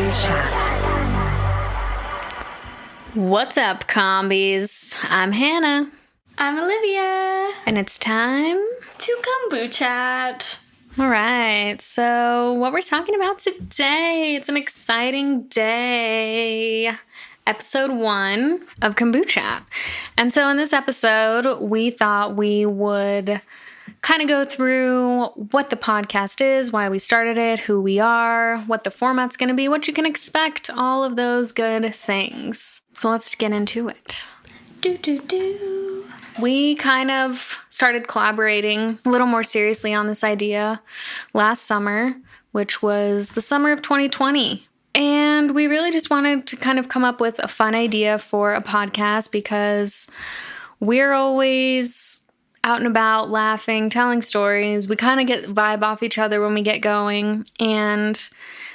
Kombuchat. What's up, combies? I'm Hannah. I'm Olivia. And it's time to Kombuchat. All right, so what we're talking about today, it's an exciting day. Episode 1 of Kombuchat. And so in this episode, we thought we would kind of go through what the podcast is, why we started it, who we are, what the format's going to be, what you can expect, all of those good things. So let's get into it. We kind of started collaborating a little more seriously on this idea last summer, which was the summer of 2020. And we really just wanted to kind of come up with a fun idea for a podcast because we're always out and about, laughing, telling stories. We kind of get vibe off each other when we get going. And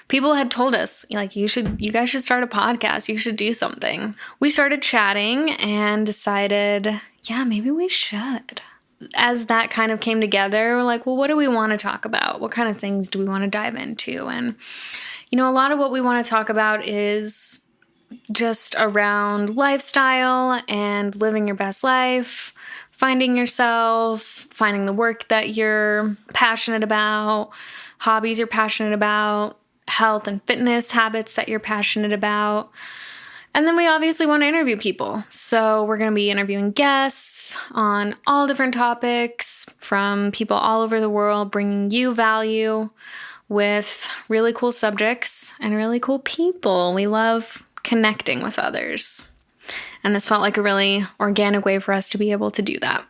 people had told us, like, you guys should start a podcast. You should do something. We started chatting and decided, yeah, maybe we should. As that kind of came together, we're like, well, what do we want to talk about? What kind of things do we want to dive into? And, you know, a lot of what we want to talk about is just around lifestyle and living your best life, finding yourself, finding the work that you're passionate about, hobbies you're passionate about, health and fitness habits that you're passionate about. And then we obviously want to interview people. So we're going to be interviewing guests on all different topics from people all over the world, bringing you value with really cool subjects and really cool people. We love connecting with others. And this felt like a really organic way for us to be able to do that.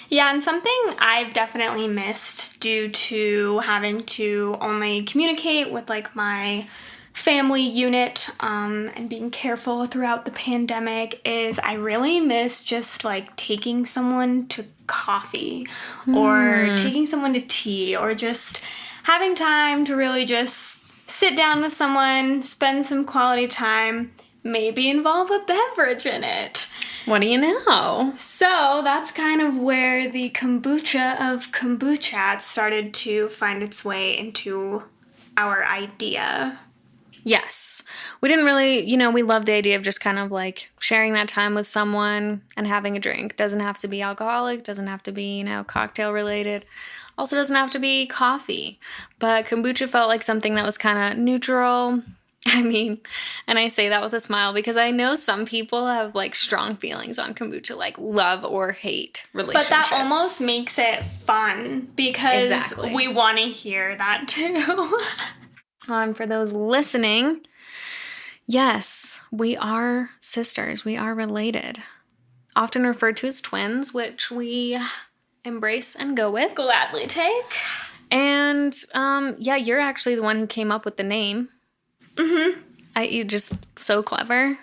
Yeah, and something I've definitely missed due to having to only communicate with like my family unit and being careful throughout the pandemic is I really miss just like taking someone to coffee or taking someone to tea or just having time to really just sit down with someone, spend some quality time, maybe involve a beverage in it. What do you know? So that's kind of where the kombucha of Kombuchat started to find its way into our idea. Yes. We didn't really, we love the idea of just kind of like sharing that time with someone and having a drink. Doesn't have to be alcoholic, doesn't have to be, cocktail related. Also doesn't have to be coffee. But kombucha felt like something that was kind of neutral. I mean, and I say that with a smile because I know some people have like strong feelings on kombucha, like love or hate relationships. But that almost makes it fun because we want to hear that too. And for those listening, yes, we are sisters. We are related. Often referred to as twins, which we embrace and go with. Gladly take. And you're actually the one who came up with the name. Mm-hmm. You're just so clever.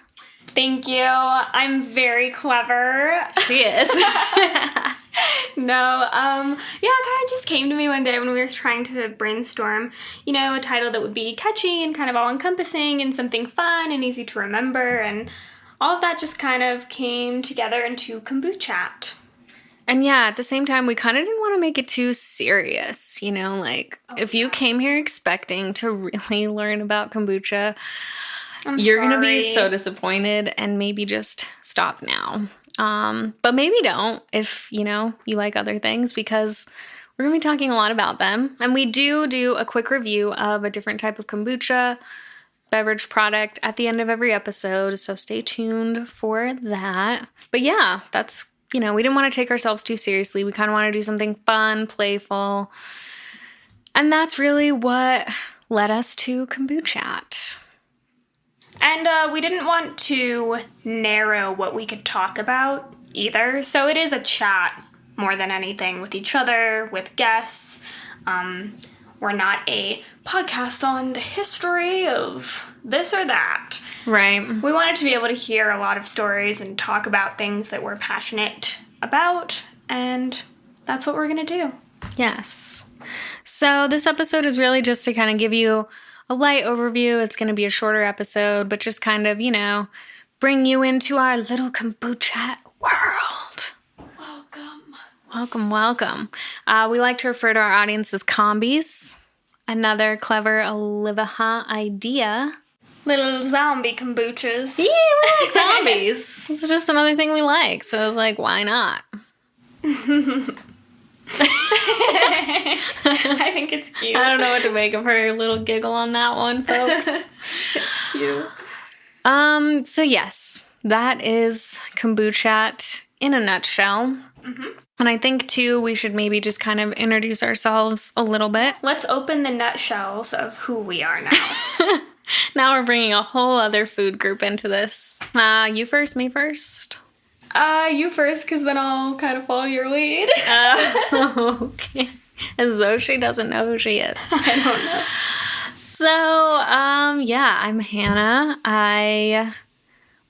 Thank you. I'm very clever. She is. No, it kind of just came to me one day when we were trying to brainstorm, a title that would be catchy and kind of all-encompassing and something fun and easy to remember, and all of that just kind of came together into Kombuchat. And yeah, at the same time, we kind of didn't want to make it too serious, if you came here expecting to really learn about kombucha, you're going to be so disappointed and maybe just stop now. But maybe don't if, you like other things because we're going to be talking a lot about them. And we do a quick review of a different type of kombucha beverage product at the end of every episode. So stay tuned for that. But yeah, that's, we didn't want to take ourselves too seriously. We kind of want to do something fun, playful. And that's really what led us to Kombuchat. And we didn't want to narrow what we could talk about either. So it is a chat more than anything with each other, with guests. We're not a podcast on the history of this or that. Right. We wanted to be able to hear a lot of stories and talk about things that we're passionate about. And that's what we're going to do. Yes. So this episode is really just to kind of give you a light overview. It's going to be a shorter episode, but just kind of, bring you into our little Kombuchat world. Welcome. We like to refer to our audience as combies. Another clever Olivia idea. Little zombie kombuchas. Yeah, we like zombies. It's just another thing we like. So I was like, why not? I think it's cute. I don't know what to make of her little giggle on that one, folks. It's cute. So yes, that is Kombuchat in a nutshell. Mm-hmm. And I think, too, we should maybe just kind of introduce ourselves a little bit. Let's open the nutshells of who we are now. Now we're bringing a whole other food group into this. You first, me first? You first, because then I'll kind of follow your lead. Okay. As though she doesn't know who she is. I don't know. So, yeah, I'm Hannah. I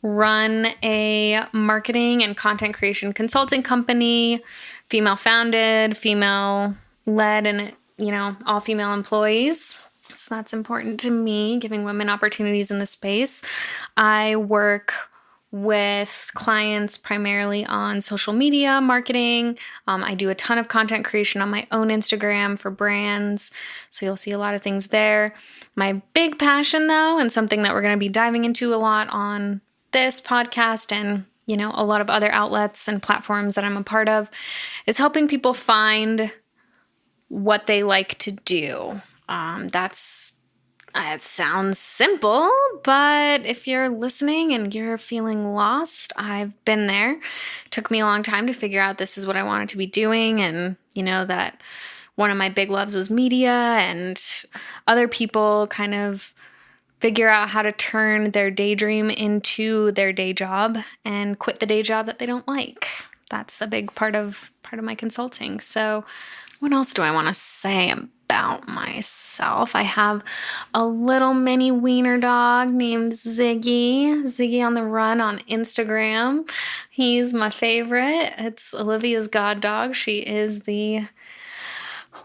run a marketing and content creation consulting company, female-founded, female-led, and, all female employees. So that's important to me, giving women opportunities in the space. I work with clients primarily on social media marketing. I do a ton of content creation on my own Instagram for brands, so you'll see a lot of things there. My big passion, though, and something that we're going to be diving into a lot on this podcast and, a lot of other outlets and platforms that I'm a part of, is helping people find what they like to do. It sounds simple, but if you're listening and you're feeling lost, I've been there. It took me a long time to figure out this is what I wanted to be doing, and that one of my big loves was media, and other people kind of figure out how to turn their daydream into their day job and quit the day job that they don't like. That's a big part of my consulting. So what else do I want to say about myself? I have a little mini wiener dog named Ziggy on the Run on Instagram. He's my favorite. It's Olivia's god dog. She is the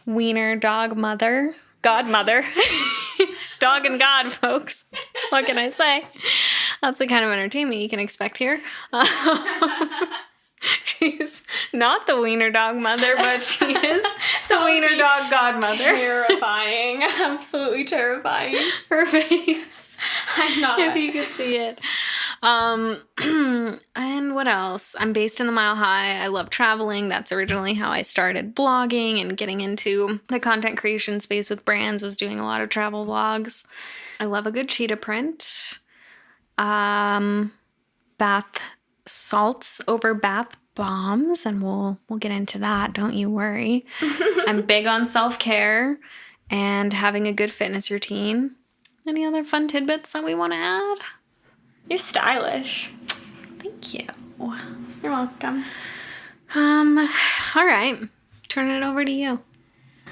wiener dog mother. Godmother. Dog and God, folks. What can I say? That's the kind of entertainment you can expect here. She's not the wiener dog mother, but she is the wiener dog godmother. Terrifying. Absolutely terrifying. Her face. I'm not. If you could see it. And what else? I'm based in the Mile High. I love traveling. That's originally how I started blogging and getting into the content creation space with brands, was doing a lot of travel vlogs. I love a good cheetah print. Bath salts over bath bombs, and we'll get into that, don't you worry. I'm big on self-care and having a good fitness routine. Any other fun tidbits that we want to add? You're stylish. Thank you. You're welcome. All right. Turning it over to you.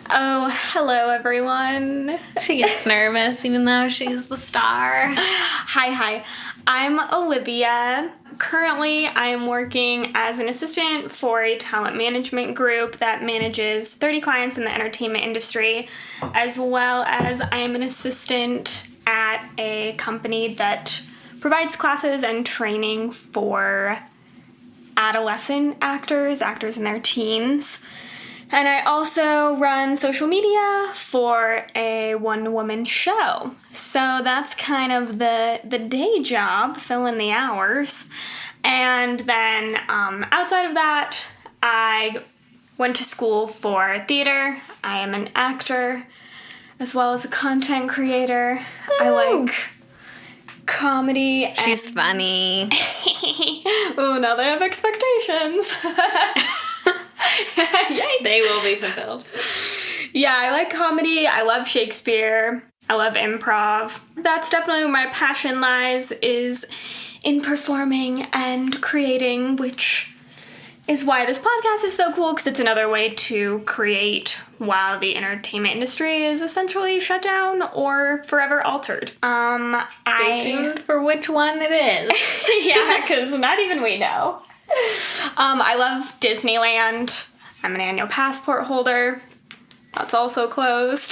Oh, hello, everyone. She gets nervous even though she's the star. Hi. I'm Olivia. Currently, I am working as an assistant for a talent management group that manages 30 clients in the entertainment industry, as well as I am an assistant at a company that provides classes and training for adolescent actors in their teens. And I also run social media for a one-woman show. So that's kind of the day job, fill in the hours. And then outside of that, I went to school for theater. I am an actor as well as a content creator. Woo! I like comedy. She's funny. Oh, now they have expectations. They will be fulfilled. Yeah, I like comedy. I love Shakespeare. I love improv. That's definitely where my passion lies, is in performing and creating, which is why this podcast is so cool, because it's another way to create while the entertainment industry is essentially shut down or forever altered. Stay tuned for which one it is. Yeah, because not even we know. I love Disneyland. I'm an annual passport holder. That's also closed.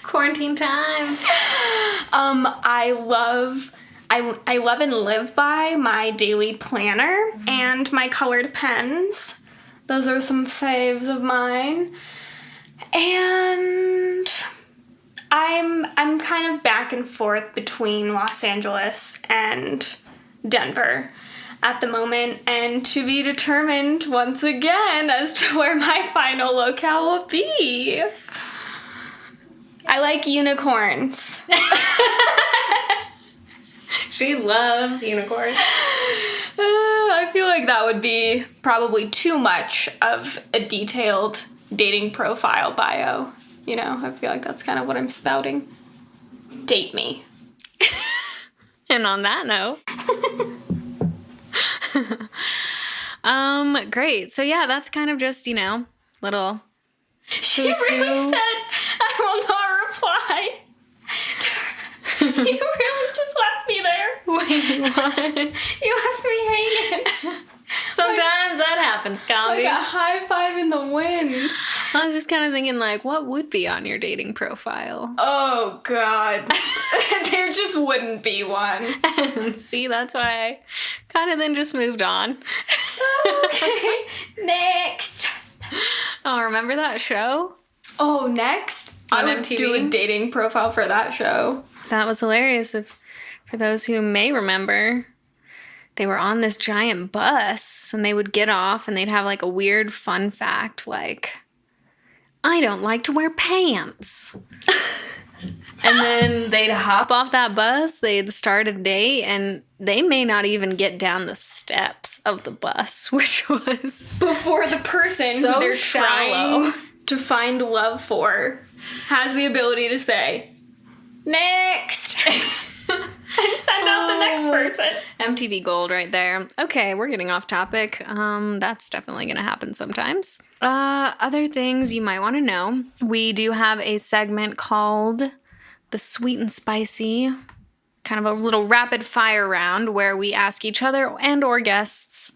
Quarantine times. I love and live by my daily planner and my colored pens. Those are some faves of mine. And I'm kind of back and forth between Los Angeles and Denver at the moment, and to be determined once again as to where my final locale will be. I like unicorns. She loves unicorns. I feel like that would be probably too much of a detailed dating profile bio. You know, I feel like that's kind of what I'm spouting. Date me. And on that note... Great. So yeah, that's kind of just, little... She really said, I will not reply. You really just left me there. Wait, what? You left me hanging. Sometimes that happens, comedies. Like a high five in the wind. I was just kind of thinking, what would be on your dating profile? Oh, God. There just wouldn't be one. And see, that's why I kind of then just moved on. Okay. Next. Oh, remember that show? Oh, Next? On I would MTV? do a dating profile for that show. That was hilarious. For those who may remember, they were on this giant bus, and they would get off, and they'd have, a weird fun fact, I don't like to wear pants. And then they'd hop off that bus, they'd start a date, and they may not even get down the steps of the bus, which was... Before the person so who they're shallow. trying to find love for has the ability to say, next! And send out the next person. MTV Gold right there. Okay, we're getting off topic. That's definitely going to happen sometimes. Other things you might want to know. We do have a segment called the Sweet and Spicy, kind of a little rapid fire round where we ask each other and or guests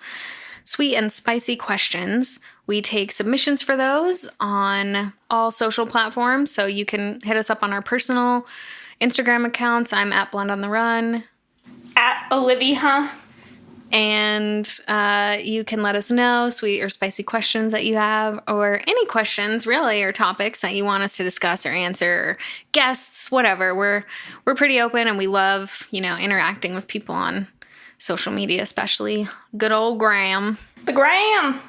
sweet and spicy questions. We take submissions for those on all social platforms, so you can hit us up on our personal Instagram accounts. I'm at Blonde on the Run. At Olivia. And you can let us know sweet or spicy questions that you have, or any questions really, or topics that you want us to discuss or answer, or guests, whatever. We're pretty open, and we love, interacting with people on social media, especially good old Gram. The Gram.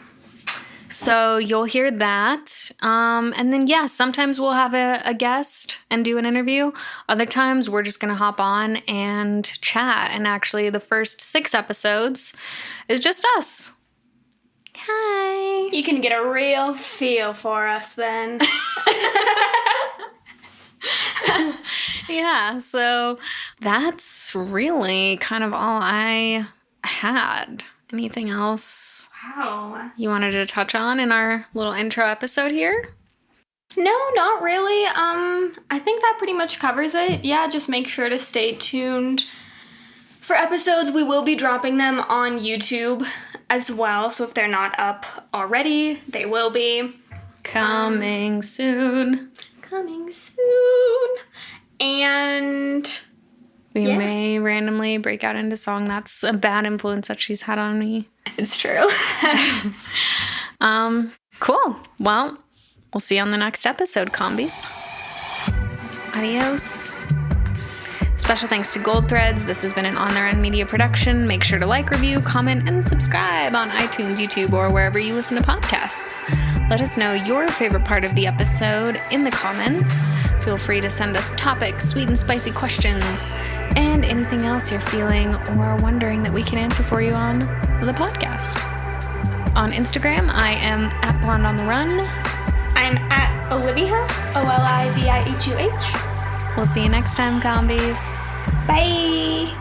So you'll hear that. And then, sometimes we'll have a guest and do an interview. Other times we're just going to hop on and chat. And actually the first 6 episodes is just us. Hi. You can get a real feel for us then. Yeah, so that's really kind of all I had. Anything else Wow. you wanted to touch on in our little intro episode here? No, not really. I think that pretty much covers it. Yeah, just make sure to stay tuned for episodes. We will be dropping them on YouTube as well, so if they're not up already, they will be. Coming soon. Coming soon. And... We may randomly break out into song. That's a bad influence that she's had on me. It's true. Cool. Well, we'll see you on the next episode, combies. Adios. Special thanks to Gold Threads. This has been an On Their End media production. Make sure to like, review, comment, and subscribe on iTunes, YouTube, or wherever you listen to podcasts. Let us know your favorite part of the episode in the comments. Feel free to send us topics, sweet and spicy questions, and anything else you're feeling or wondering that we can answer for you on the podcast. On Instagram, I am at Blonde on the Run. I'm at Olivia, Olivihuh. We'll see you next time, combies. Bye.